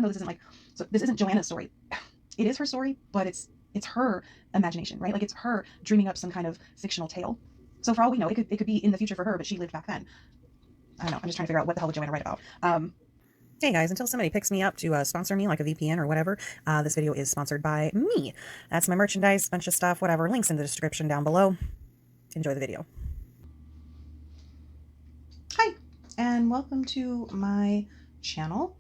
know this isn't like, so this isn't Johanna's story. It is her story, but it's her imagination, right? Like it's her dreaming up some kind of fictional tale. So for all we know, it could be in the future for her, but she lived back then. I don't know. I'm just trying to figure out what the hell would Johanna write about. Hey guys, until somebody picks me up to sponsor me like a VPN or whatever, this video is sponsored by me. That's my merchandise, bunch of stuff, whatever. Links in the description down below. Enjoy the video. Hi, and welcome to my channel.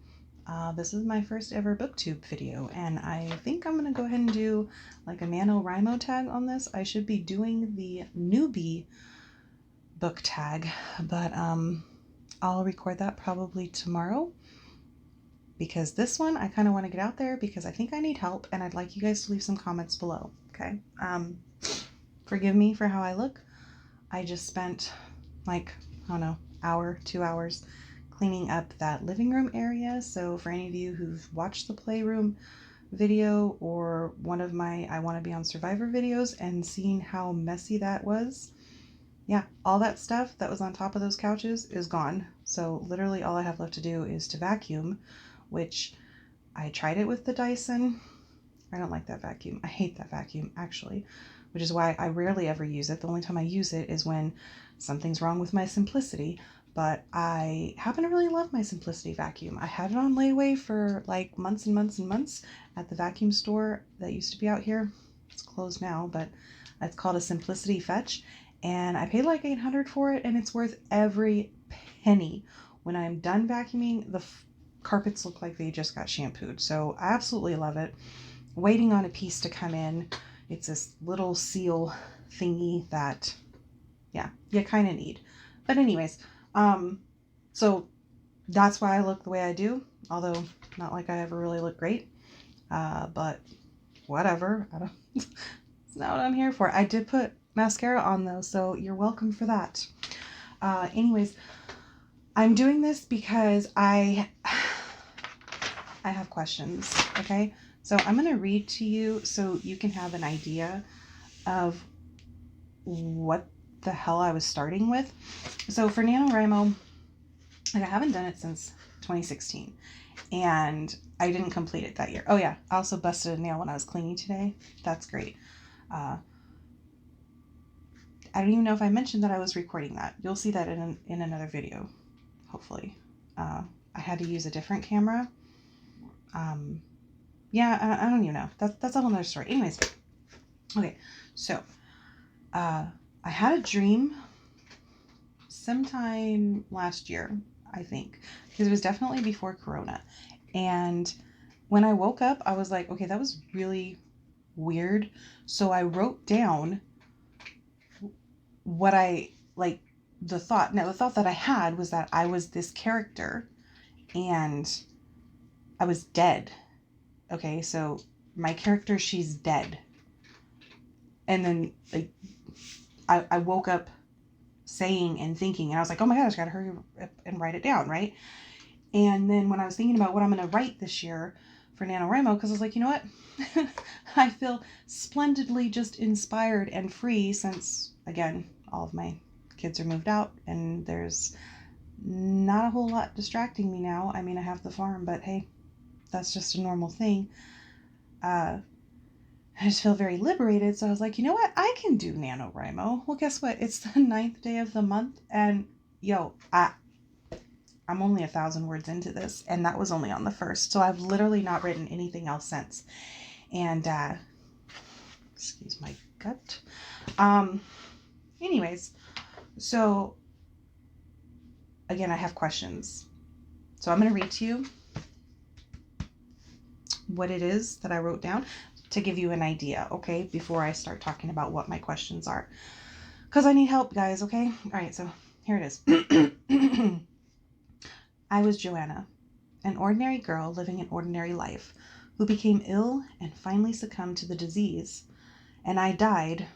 This is my first ever booktube video, and I think I'm going to go ahead and do like a Nanowrimo tag on this. I should be doing the newbie book tag, but I'll record that probably tomorrow, because this one I kind of want to get out there because I think I need help, and I'd like you guys to leave some comments below, okay? Forgive me for how I look. I just spent like, I don't know, hour, 2 hours cleaning up that living room area. So for any of you who've watched the playroom video or one of my I Want to Be on Survivor videos and seen how messy that was, yeah, all that stuff that was on top of those couches is gone. So literally all I have left to do is to vacuum, which I tried it with the Dyson. I don't like that vacuum. I hate that vacuum, actually, which is why I rarely ever use it. The only time I use it is when something's wrong with my Simplicity, but I happen to really love my Simplicity vacuum. I had it on layaway for like months and months and months at the vacuum store that used to be out here. It's closed now, but it's called a Simplicity Fetch, and I paid like $800 for it, and it's worth every penny. When I'm done vacuuming, the carpets look like they just got shampooed, so I absolutely love it. Waiting on a piece to come in. It's this little seal thingy that, yeah, you kind of need. But anyways, so that's why I look the way I do, although not like I ever really look great, but whatever. I don't, it's not what I'm here for. I did put mascara on though, so you're welcome for that. Anyways, I'm doing this because I have questions, okay? So I'm going to read to you so you can have an idea of what the hell I was starting with. So for Nanowrimo, like I haven't done it since 2016, and I didn't complete it that year. Oh yeah, I also busted a nail when I was cleaning today. That's great. I don't even know if I mentioned that I was recording that. You'll see that in another video, hopefully. I had to use a different camera. Yeah, I don't even know. That's a whole nother story. Anyways, okay, so I had a dream sometime last year, I think, because it was definitely before Corona. And when I woke up, I was like, okay, that was really weird. So I wrote down what I like, the thought. Now, the thought that I had was that I was this character and I was dead. Okay, so my character, she's dead. And then like I woke up saying and thinking, and I was like, oh my gosh, I gotta hurry up and write it down, right? And then when I was thinking about what I'm gonna write this year for Nanowrimo, because I was like, you know what? I feel splendidly just inspired and free since, again, all of my kids are moved out and there's not a whole lot distracting me now. I mean, I have the farm, but hey, that's just a normal thing. I just feel very liberated. So I was like, you know what? I can do Nanowrimo. Well, guess what? It's the 9th day of the month. And yo, I'm only 1,000 words into this. And that was only on the 1st. So I've literally not written anything else since. And, excuse my gut. Anyways, so again, I have questions. So I'm going to read to you what it is that I wrote down to give you an idea, okay, before I start talking about what my questions are, because I need help, guys, okay? All right, so here it is. I was Johanna, an ordinary girl living an ordinary life, who became ill and finally succumbed to the disease, and I died,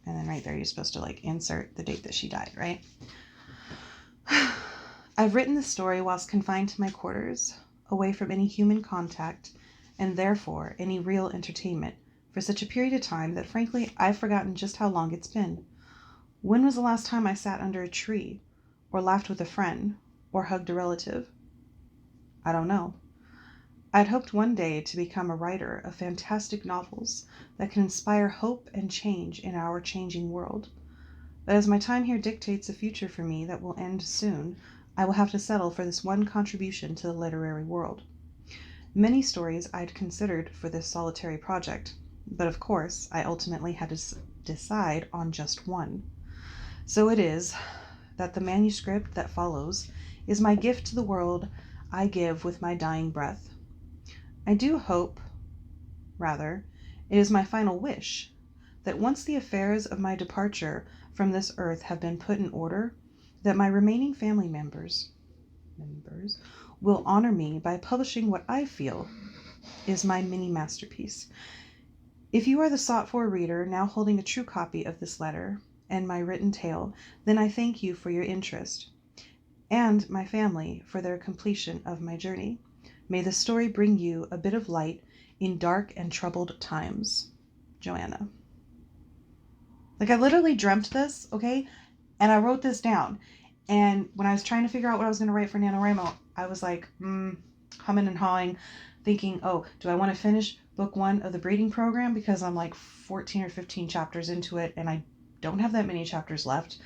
and then right there you're supposed to like insert the date that she died, right? I've written this story whilst confined to my quarters, away from any human contact, and therefore any real entertainment, for such a period of time that frankly I've forgotten just how long it's been. When was the last time I sat under a tree, or laughed with a friend, or hugged a relative? I don't know. I'd hoped one day to become a writer of fantastic novels that can inspire hope and change in our changing world. But as my time here dictates a future for me that will end soon, I will have to settle for this one contribution to the literary world. Many stories I'd considered for this solitary project, but of course I ultimately had to decide on just one. So it is that the manuscript that follows is my gift to the world I give with my dying breath. I do hope, rather, it is my final wish, that once the affairs of my departure from this earth have been put in order, that my remaining family members will honor me by publishing what I feel is my mini masterpiece. If you are the sought-for reader now holding a true copy of this letter and my written tale, then I thank you for your interest, and my family for their completion of my journey. May the story bring you a bit of light in dark and troubled times. Johanna. Like, I literally dreamt this, okay? And I wrote this down. And when I was trying to figure out what I was going to write for Nanowrimo, I was like, humming and hawing, thinking, oh, do I want to finish book 1 of the breeding program? Because I'm like 14 or 15 chapters into it, and I don't have that many chapters left.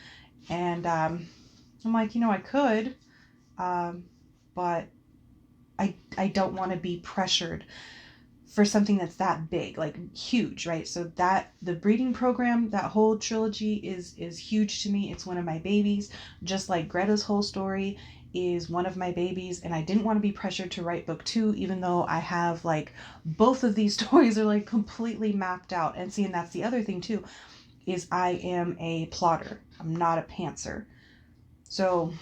And I'm like, I could, but I don't want to be pressured for something that's that big, like huge, right? So that the breeding program, that whole trilogy is huge to me. It's one of my babies, just like Greta's whole story is one of my babies. And I didn't want to be pressured to write book 2, even though I have like both of these stories are like completely mapped out. And see, and that's the other thing too, is I am a plotter. I'm not a pantser. So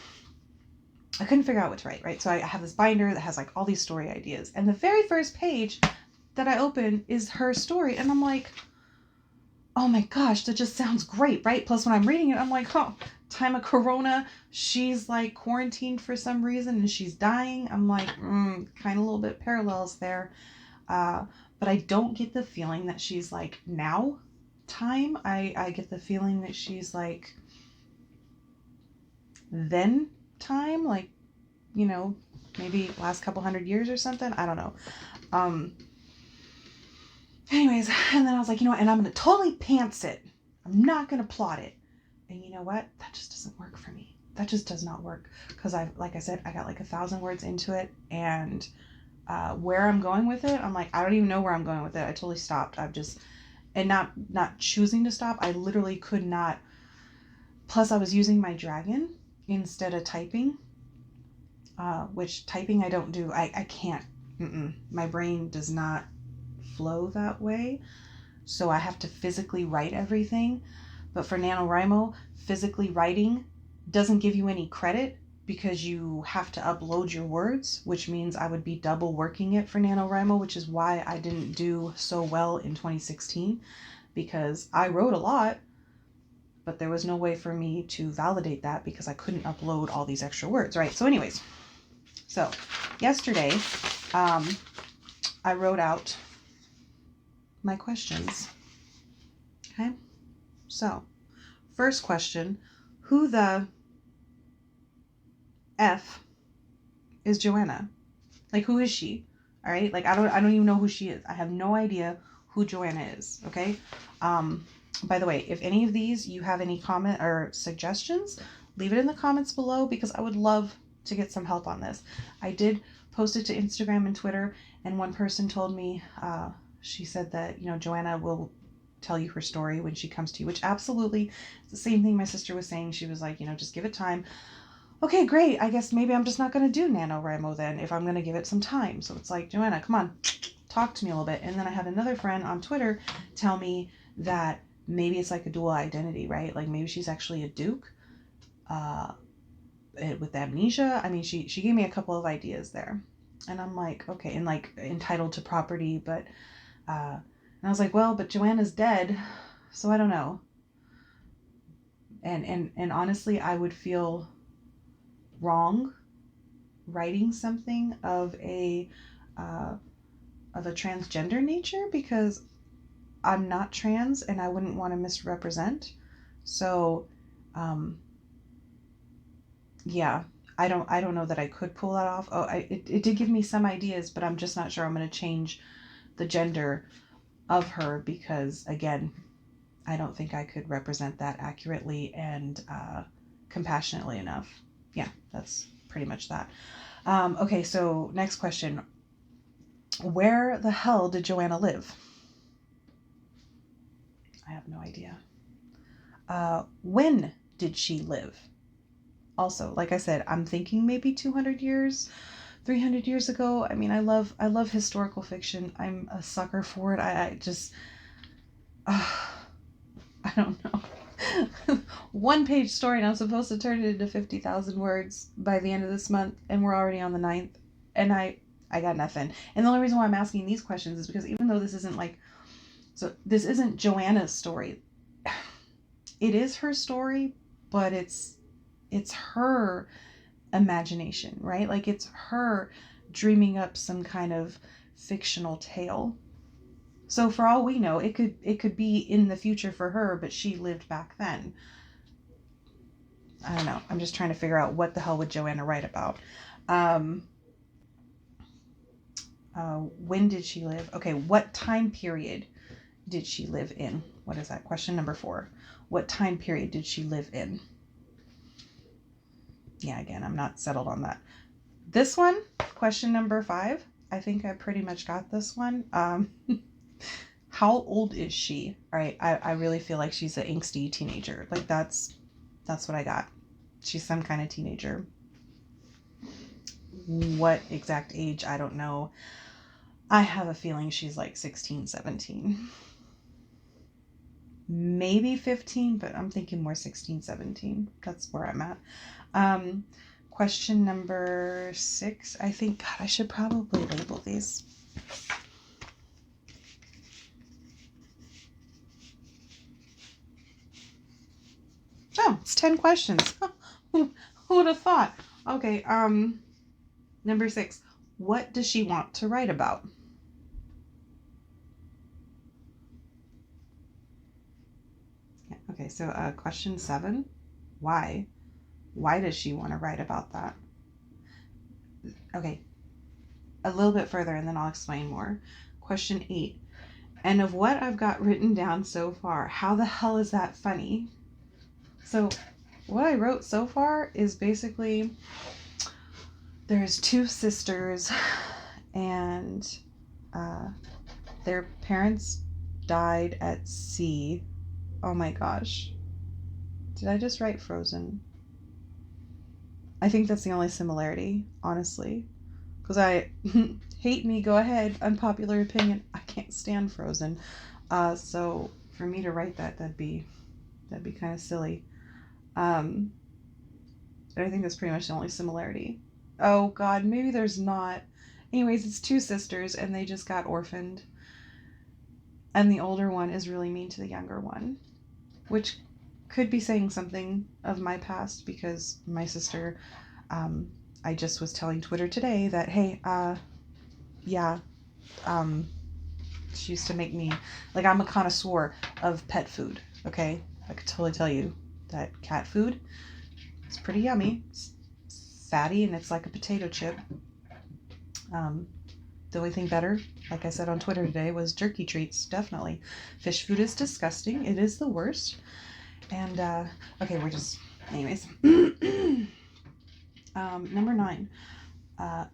I couldn't figure out what to write, right? So I have this binder that has like all these story ideas. And the very first page that I open is her story, and I'm like, oh my gosh, that just sounds great, right? Plus when I'm reading it, I'm like, time of corona, she's like quarantined for some reason and she's dying. I'm like, kind of a little bit parallels there, but I don't get the feeling that she's like now time. I get the feeling that she's like then time, like, maybe last couple hundred years or something. I don't know. Anyways, and then I was like, and I'm going to totally pants it. I'm not going to plot it. And you know what? That just doesn't work for me. That just does not work. Because like I said, I got like 1,000 words into it. And where I'm going with it, I'm like, I don't even know where I'm going with it. I totally stopped. And not choosing to stop. I literally could not. Plus I was using my dragon instead of typing. Which typing I don't do. I can't. My brain does not flow that way, so I have to physically write everything. But for Nanowrimo, physically writing doesn't give you any credit because you have to upload your words, which means I would be double working it for Nanowrimo, which is why I didn't do so well in 2016, because I wrote a lot, but there was no way for me to validate that because I couldn't upload all these extra words, right? So anyways, so yesterday I wrote out my questions. Okay, so first question, who the F is Johanna? Like, who is she? All right, like I don't even know who she is. I have no idea who Johanna is. Okay. By the way, if any of these you have any comment or suggestions, leave it in the comments below because I would love to get some help on this. I did post it to Instagram and Twitter, and one person told me she said that, Johanna will tell you her story when she comes to you, which absolutely is the same thing my sister was saying. She was like, just give it time. Okay, great. I guess maybe I'm just not going to do Nanowrimo then if I'm going to give it some time. So it's like, Johanna, come on, talk to me a little bit. And then I had another friend on Twitter tell me that maybe it's like a dual identity, right? Like maybe she's actually a Duke with amnesia. I mean, she gave me a couple of ideas there. And I'm like, okay, and like entitled to property, but and I was like, well, but Johanna's dead, so I don't know. And honestly, I would feel wrong writing something of a transgender nature because I'm not trans and I wouldn't want to misrepresent. So, yeah, I don't know that I could pull that off. Oh, it did give me some ideas, but I'm just not sure I'm going to change the gender of her because, again, I don't think I could represent that accurately and compassionately enough. Yeah, that's pretty much that. Okay, so next question. Where the hell did Johanna live? I have no idea. When did she live? Also, like I said, I'm thinking maybe 200 years, 300 years ago. I mean, I love historical fiction. I'm a sucker for it. I just, I don't know. One page story, and I'm supposed to turn it into 50,000 words by the end of this month, and we're already on the 9th, and I got nothing. And the only reason why I'm asking these questions is because even though this isn't like, so this isn't Joanna's story. It is her story, but it's her imagination, right? Like it's her dreaming up some kind of fictional tale. So for all we know, it could be in the future for her, but she lived back then. I don't know. I'm just trying to figure out what the hell would Johanna write about. When did she live? Okay, what time period did she live in? What is that? Question number 4. What time period did she live in? Yeah, again, I'm not settled on that. This one, question number 5, I think I pretty much got this one. How old is she? All right, I really feel like she's an angsty teenager. Like that's what I got. She's some kind of teenager. What exact age? I don't know. I have a feeling she's like 16, 17. Maybe 15, but I'm thinking more 16, 17. That's where I'm at. Question number 6. I think, God, I should probably label these. Oh, it's 10 questions. Who would have thought? Okay, number 6. What does she want to write about? Yeah, okay, so question 7. Why? Why does she want to write about that? Okay, a little bit further and then I'll explain more. Question 8. And of what I've got written down so far, how the hell is that funny? So what I wrote so far is basically there's 2 sisters and their parents died at sea. Oh my gosh. Did I just write Frozen? I think that's the only similarity, honestly. Because I hate me, go ahead, unpopular opinion. I can't stand Frozen. So for me to write that'd be kind of silly. I think that's pretty much the only similarity. Oh God, maybe there's not. Anyways, it's 2 sisters and they just got orphaned. And the older one is really mean to the younger one, which could be saying something of my past because my sister, I just was telling Twitter today that, hey, she used to make me, like, I'm a connoisseur of pet food, okay? I could totally tell you that cat food is pretty yummy. It's fatty and it's like a potato chip. The only thing better, like I said on Twitter today, was jerky treats, definitely. Fish food is disgusting. It is the worst. And, okay, we're just, anyways. Number 9.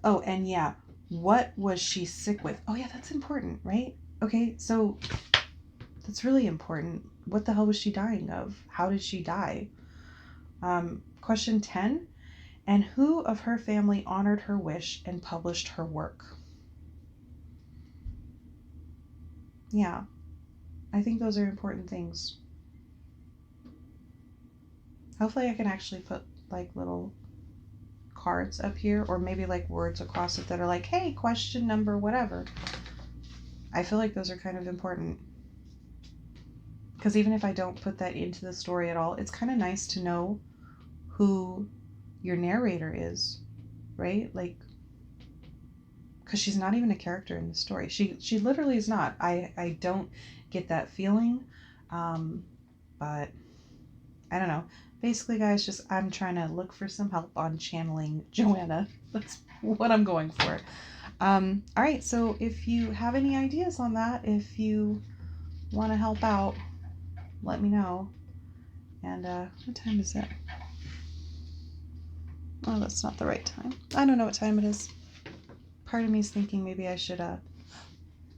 Oh, and yeah, what was she sick with? Oh, yeah, that's important, right? Okay, so that's really important. What the hell was she dying of? How did she die? Question 10. And who of her family honored her wish and published her work? Yeah, I think those are important things. Hopefully I can actually put like little cards up here or maybe like words across it that are like, hey, question number whatever. I feel like those are kind of important. Because even if I don't put that into the story at all, it's kind of nice to know who your narrator is, right? Like, because she's not even a character in the story. She literally is not. I don't get that feeling. But I don't know. Basically, guys, just I'm trying to look for some help on channeling Johanna. That's what I'm going for. All right, so if you have any ideas on that, if you want to help out, let me know. And what time is it? Oh, that's not the right time. I don't know what time it is. Part of me is thinking maybe I should,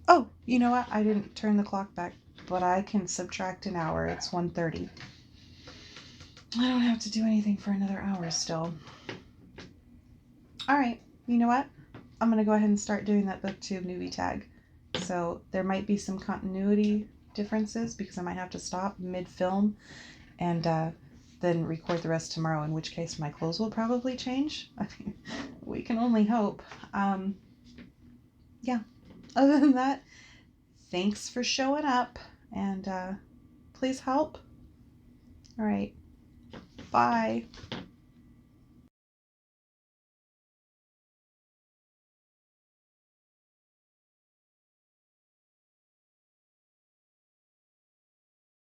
oh, you know what? I didn't turn the clock back, but I can subtract an hour. It's 1:30. I don't have to do anything for another hour still. All right, you know what? I'm going to go ahead and start doing that BookTube newbie tag. So there might be some continuity differences because I might have to stop mid-film and then record the rest tomorrow, in which case my clothes will probably change. I mean, we can only hope. Yeah, other than that, thanks for showing up, and please help. All right, bye.